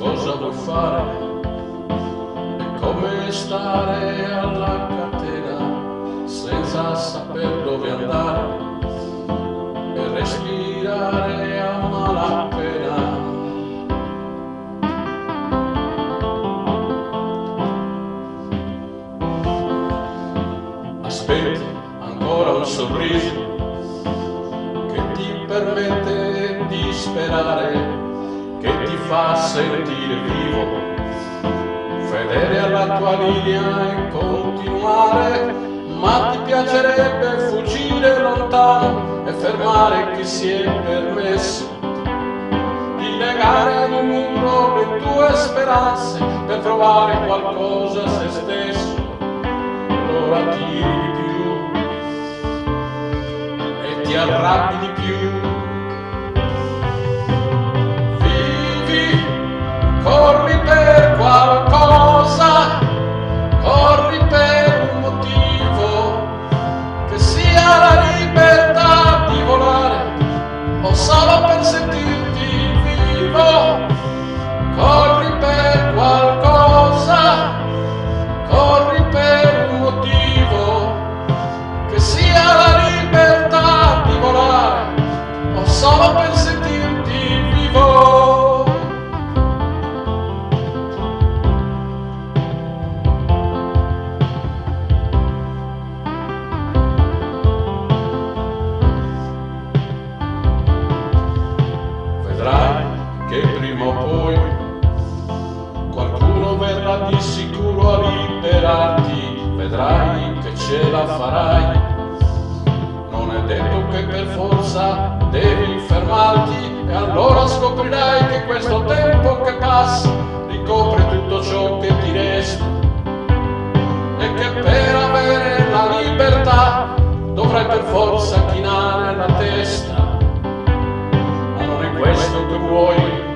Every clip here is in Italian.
cosa vuoi fare e come stare alla catena senza saper dove andare e respirare a malapena. Aspetti ancora un sorriso che ti permette di sperare, che ti fa sentire vivo, fedele alla tua linea e continuare, ma ti piacerebbe fuggire lontano e fermare chi si è permesso di legare ad un muro le tue speranze per trovare qualcosa a se stesso. Allora tiri di più e ti arrabbi di più. Vivi, corri per qualcosa, corri per un motivo, che sia la libertà di volare o solo per sentirti vivo. Corri per qualcosa, corri per un motivo, che sia la libertà di volare o solo per sentirti vivo. Vedrai che prima o poi qualcuno verrà di sicuro a liberarti, vedrai che ce la farai. Non è detto che per forza devi fermarti, e allora scoprirai che questo tempo che passa ricopre tutto ciò che ti resta, e che per avere la libertà dovrai per forza chinare la testa. Ma non è questo che vuoi,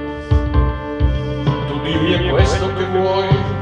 tu dimmi, è questo che vuoi?